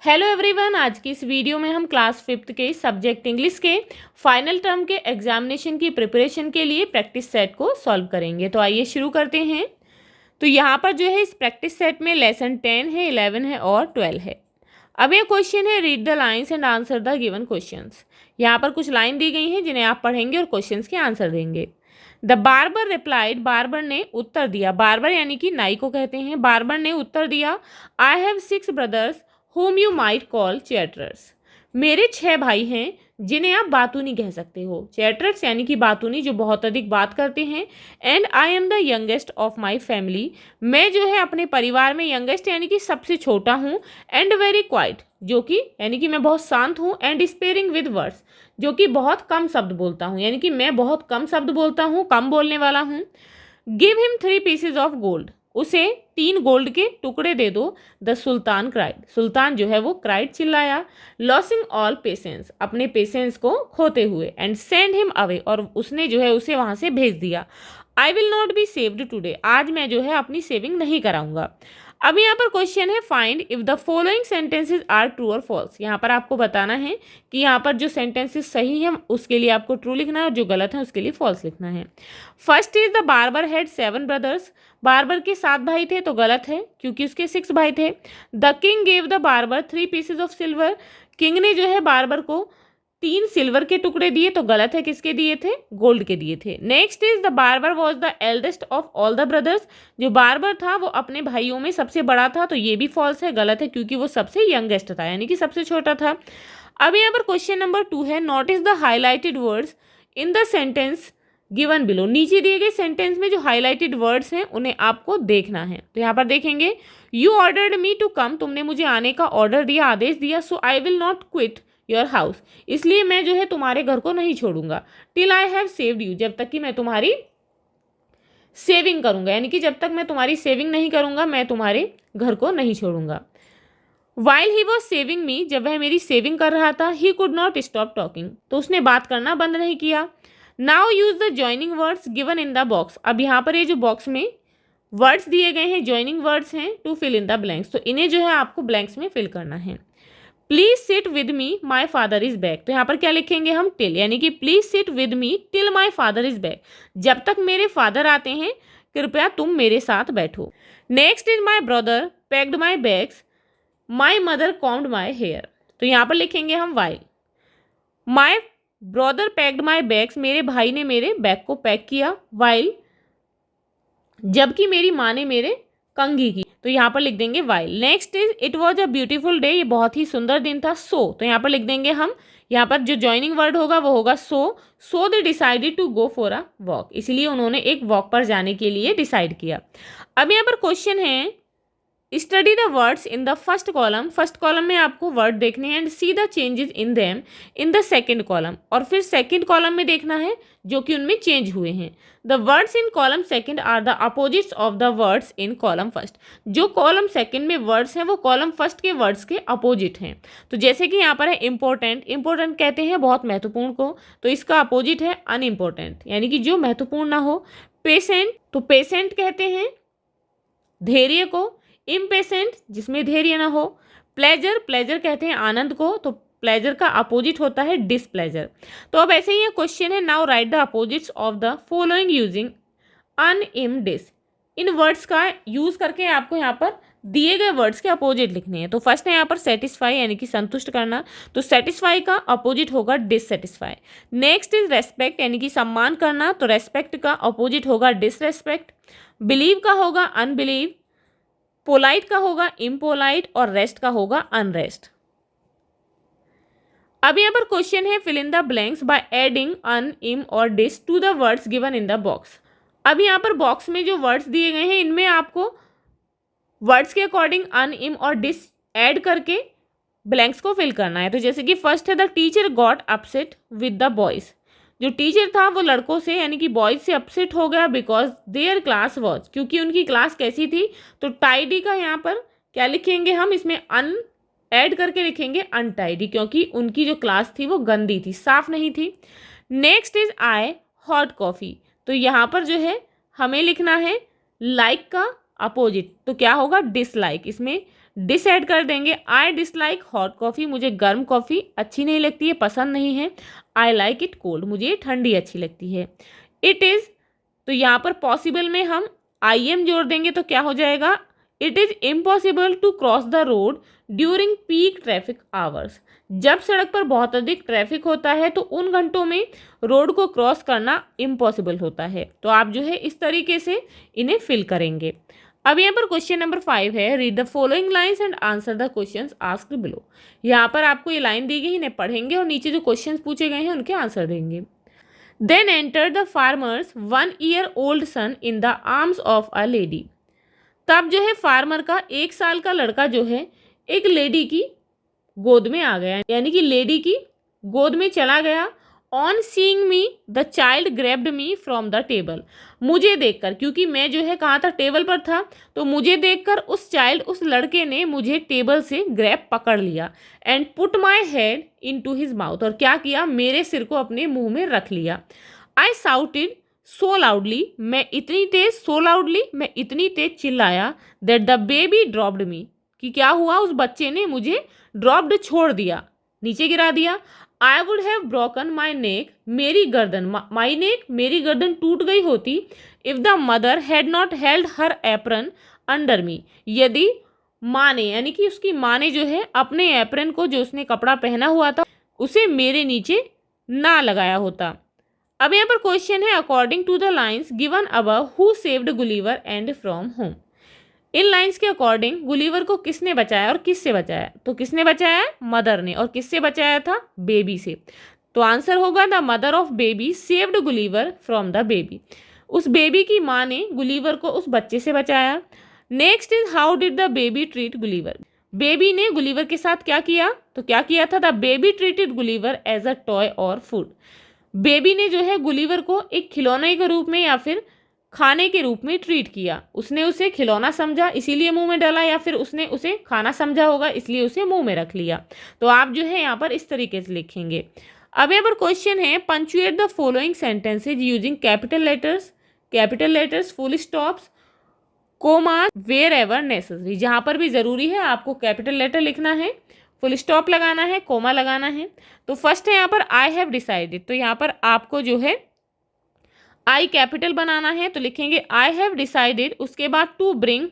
Hello everyone, आज की इस वीडियो में हम क्लास 5th के सब्जेक्ट इंग्लिश के फाइनल टर्म के एग्जामिनेशन की प्रिपरेशन के लिए प्रैक्टिस सेट को सॉल्व करेंगे। तो आइए शुरू करते हैं। तो यहाँ पर जो है इस प्रैक्टिस सेट में लेसन 10 है, 11 है और 12 है। अब ये क्वेश्चन है, read the lines and answer the given questions. यहाँ पर कुछ लाइन दी गई हैं जिन्हें आप पढ़ेंगे और क्वेश्चंस के आंसर देंगे। द बार्बर रिप्लाइड, बार्बर ने उत्तर दिया। बार्बर यानी कि नाई को कहते हैं। बार्बर ने उत्तर दिया, I have 6 brothers whom you might call chatterers। मेरे 6 भाई हैं जिन्हें आप बातूनी कह सकते हो। चैटरर्स यानी कि बातूनी, जो बहुत अधिक बात करते हैं। And I am the youngest of my family, मैं जो है अपने परिवार में यंगेस्ट यानी कि सबसे छोटा हूँ। एंड वेरी क्वाइट, जो कि यानी कि मैं बहुत शांत हूँ। एंड स्पेयरिंग विद वर्ड्स, जो कि बहुत कम शब्द बोलता हूँ, यानी कि मैं बहुत कम शब्द बोलता हूँ, कम बोलने वाला हूँ। Give him 3 pieces of gold, उसे 3 गोल्ड के टुकड़े दे दो। द सुल्तान क्राइड, सुल्तान जो है वो क्राइड, चिल्लाया। लॉसिंग ऑल पेशेंस, अपने पेशेंस को खोते हुए। एंड सेंड हिम अवे, और उसने जो है उसे वहाँ से भेज दिया। आई will not be saved today, आज मैं जो है अपनी सेविंग नहीं कराऊंगा। अब यहाँ पर क्वेश्चन है, find if the following sentences are true और फॉल्स। यहाँ पर आपको बताना है कि यहाँ पर जो सेंटेंसेस सही हैं उसके लिए आपको ट्रू लिखना है और जो गलत है उसके लिए फॉल्स लिखना है। First is the barber had 7 brothers, barber के 7 भाई थे, तो गलत है क्योंकि उसके 6 भाई थे। The king gave the barber 3 pieces of silver, king ने जो है बार्बर को 3 सिल्वर के टुकड़े दिए, तो गलत है। किसके दिए थे? गोल्ड के दिए थे। Next is the barber was the eldest of all the brothers, जो बार्बर था वो अपने भाइयों में सबसे बड़ा था, तो ये भी फॉल्स है, गलत है, क्योंकि वो सबसे यंगेस्ट था यानी कि सबसे छोटा था। अब यहाँ पर क्वेश्चन नंबर 2 है, notice the highlighted words in the sentence given below. नीचे दिए गए सेंटेंस में जो हाईलाइटेड वर्ड्स हैं उन्हें आपको देखना है। तो यहाँ पर देखेंगे, you ordered me to come, तुमने मुझे आने का ऑर्डर दिया, आदेश दिया। So I will not quit your house, इसलिए मैं जो है तुम्हारे घर को नहीं छोड़ूंगा। Till I have saved you, जब तक कि मैं तुम्हारी सेविंग करूंगा, यानी कि जब तक मैं तुम्हारी सेविंग नहीं करूंगा मैं तुम्हारे घर को नहीं छोड़ूंगा। वाइल ही वॉज सेविंग मी, जब वह मेरी सेविंग कर रहा था, he could not stop talking, तो उसने बात करना बंद नहीं किया। Now use the joining words given in the box. अब यहाँ पर ये जो बॉक्स में वर्ड्स दिए गए हैं, ज्वाइनिंग वर्ड्स हैं, to fill in the blanks, तो इन्हें जो है आपको ब्लैंक्स में फिल करना है। Please sit with me my father is back, तो यहाँ पर क्या लिखेंगे हम? टिल, यानी कि please sit with me till my father is back, जब तक मेरे फादर आते हैं कृपया तुम मेरे साथ बैठो। Next is my brother packed my bags, my mother combed my hair, तो यहाँ पर लिखेंगे हम while. My brother packed my bags, मेरे भाई ने मेरे बैग को पैक किया। वाइल, जबकि मेरी माँ ने मेरे कंघी की, तो यहाँ पर लिख देंगे while. Next is it was a beautiful day, ये बहुत ही सुंदर दिन था। सो, तो यहाँ पर लिख देंगे हम, यहाँ पर जो ज्वाइनिंग वर्ड होगा वो होगा so. So they decided to go for a walk, इसलिए उन्होंने एक वॉक पर जाने के लिए डिसाइड किया। अब यहाँ पर क्वेश्चन है, study the words in the first column, first column में आपको वर्ड देखने हैं। And see the changes in them in the second column, और फिर सेकेंड कॉलम में देखना है जो कि उनमें चेंज हुए हैं। The words in column second are the opposites of the words in column first, जो कॉलम सेकेंड में वर्ड्स हैं वो कॉलम फर्स्ट के वर्ड्स के अपोजिट हैं। तो जैसे कि यहाँ पर है इम्पोर्टेंट, इम्पोर्टेंट कहते हैं बहुत महत्वपूर्ण को, तो इसका अपोजिट है अनइम्पोर्टेंट, यानी कि जो महत्वपूर्ण ना हो। पेशेंट, तो पेशेंट कहते हैं धैर्य को। इम्पेशेंट, जिसमें धैर्य ना हो। प्लेजर, प्लेजर कहते हैं आनंद को, तो प्लेजर का अपोजिट होता है डिसप्लेजर। तो अब ऐसे ही ये क्वेश्चन है, now write the opposites of the following using un im dis. इन वर्ड्स का यूज करके आपको यहाँ पर दिए गए वर्ड्स के अपोजिट लिखने हैं। तो फर्स्ट है यहाँ पर सेटिस्फाई, यानी कि संतुष्ट करना, तो सेटिस्फाई का अपोजिट होगा डिससेटिस्फाई। नेक्स्ट इज रेस्पेक्ट, यानी कि सम्मान करना, तो रेस्पेक्ट का अपोजिट होगा डिसरेस्पेक्ट। बिलीव का होगा अनबिलीव, पोलाइट का होगा इम्पोलाइट, और रेस्ट का होगा अनरेस्ट। अब यहाँ पर क्वेश्चन है, fill in the blanks by adding un, im और dis to the words given in the box. अब यहाँ पर बॉक्स में जो वर्ड्स दिए गए हैं इनमें आपको वर्ड्स के अकॉर्डिंग अन, इम और डिस ऐड करके ब्लैंक्स को फिल करना है। तो जैसे कि फर्स्ट है, the teacher got upset with the boys, जो टीचर था वो लड़कों से यानी कि बॉयज से अपसेट हो गया, बिकॉज देयर क्लास वॉज, क्योंकि उनकी क्लास कैसी थी। तो टाइडी का यहाँ पर क्या लिखेंगे हम? इसमें अन ऐड करके लिखेंगे अनटाइडी, क्योंकि उनकी जो क्लास थी वो गंदी थी, साफ नहीं थी। Next is I hot coffee, तो यहाँ पर जो है हमें लिखना है लाइक का अपोजिट, तो क्या होगा? डिसलाइक। इसमें डिस ऐड कर देंगे। आई डिसलाइक हॉट कॉफ़ी, मुझे गर्म कॉफ़ी अच्छी नहीं लगती है, पसंद नहीं है। आई लाइक इट कोल्ड, मुझे ठंडी अच्छी लगती है। इट इज़, तो यहाँ पर पॉसिबल में हम आई एम जोड़ देंगे तो क्या हो जाएगा, it is impossible to cross the road during peak traffic hours. जब सड़क पर बहुत अधिक ट्रैफिक होता है तो उन घंटों में रोड को क्रॉस करना इम्पॉसिबल होता है। तो आप जो है इस तरीके से इन्हें फिल करेंगे। अब यहाँ पर क्वेश्चन नंबर 5 है, read the following lines and answer the questions asked below. यहाँ पर आपको ये लाइन दी गई, इन्हें पढ़ेंगे और नीचे जो क्वेश्चन पूछे गए हैं उनके आंसर देंगे। Then enter the farmer's 1 year old son in the arms of a lady. तब जो है फार्मर का 1 साल का लड़का जो है एक लेडी की गोद में आ गया, यानी कि लेडी की गोद में चला गया। On seeing me the child grabbed me from the table, मुझे देखकर, क्योंकि मैं जो है कहाँ था, टेबल पर था, तो मुझे देखकर उस लड़के ने मुझे टेबल से ग्रैब पकड़ लिया। And put my head into his mouth, और क्या किया, मेरे सिर को अपने मुंह में रख लिया। आई साउटेड सो लाउडली, मैं इतनी तेज चिल्लाया, दैट द बेबी ड्रॉप्ड मी, कि क्या हुआ, उस बच्चे ने मुझे ड्रॉप्ड छोड़ दिया, नीचे गिरा दिया। I would have broken my neck, मेरी गर्दन टूट गई होती। If the mother had not held her apron under me, यदि माँ ने, यानी कि उसकी माँ ने जो है अपने एप्रन को, जो उसने कपड़ा पहना हुआ था, उसे मेरे नीचे ना लगाया होता। अब यहाँ पर क्वेश्चन है, according to the lines given above who saved Gulliver and from home. इन लाइन्स के अकॉर्डिंग गुलीवर को किसने बचाया और किससे बचाया, तो किसने बचाया, मदर ने, और किससे बचाया था, बेबी से। तो आंसर होगा the mother of baby saved Gulliver from the baby, उस बेबी की माँ ने गुलीवर को उस बच्चे से बचाया। Next is how did the baby treat Gulliver, baby ने गुलीवर के साथ क्या किया, तो क्या किया था, the baby treated Gulliver as a toy और फूड, बेबी ने जो है गुलीवर को एक खिलौने के रूप में या फिर खाने के रूप में ट्रीट किया। उसने उसे खिलौना समझा इसीलिए मुंह में डाला, या फिर उसने उसे खाना समझा होगा इसलिए उसे मुंह में रख लिया। तो आप जो है यहाँ पर इस तरीके से लिखेंगे। अब यहाँ पर क्वेश्चन है, punctuate the following sentences using capital letters, full stops, comma wherever necessary, जहाँ पर भी ज़रूरी है आपको कैपिटल लेटर लिखना है, फुल स्टॉप लगाना है, कोमा लगाना है। तो फर्स्ट है यहाँ पर आई हैव डिसाइडेड, तो यहाँ पर आपको जो है आई कैपिटल बनाना है, तो लिखेंगे आई हैव डिसाइडेड। उसके बाद to bring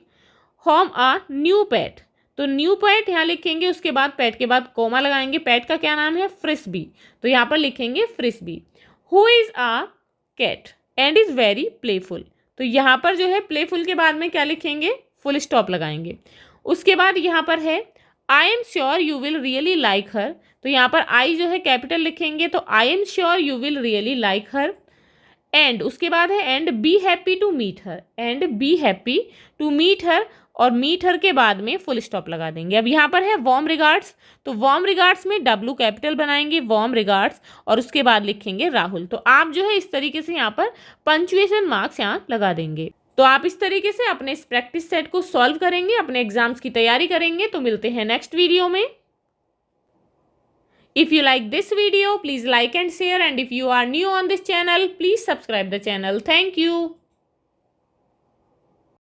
home a new pet, तो न्यू पेट यहाँ लिखेंगे, उसके बाद पेट के बाद कोमा लगाएंगे। पेट का क्या नाम है, फ्रिस्बी, तो यहाँ पर लिखेंगे Frisbee. Who is a cat and is very playful, तो यहाँ पर जो है प्लेफुल के बाद में क्या लिखेंगे, फुल स्टॉप लगाएंगे। उसके बाद यहाँ पर है I am sure you will really like her, तो यहाँ पर आई जो है कैपिटल लिखेंगे, तो I am sure you will really like her. And उसके बाद है and be happy to meet her, और मीट हर के बाद में फुल स्टॉप लगा देंगे। अब यहाँ पर है वार्म रिगार्ड्स, तो वार्म रिगार्ड्स में डब्ल्यू कैपिटल बनाएंगे, वार्म रिगार्ड्स, और उसके बाद लिखेंगे राहुल। तो आप जो है इस तरीके से यहाँ पर पंचुएशन मार्क्स यहाँ लगा देंगे। तो आप इस तरीके से अपने इस प्रैक्टिस सेट को सॉल्व करेंगे, अपने एग्जाम्स की तैयारी करेंगे। तो मिलते हैं नेक्स्ट वीडियो में। If you like this video, please like and share, and if you are new on this channel, please subscribe the channel. Thank you.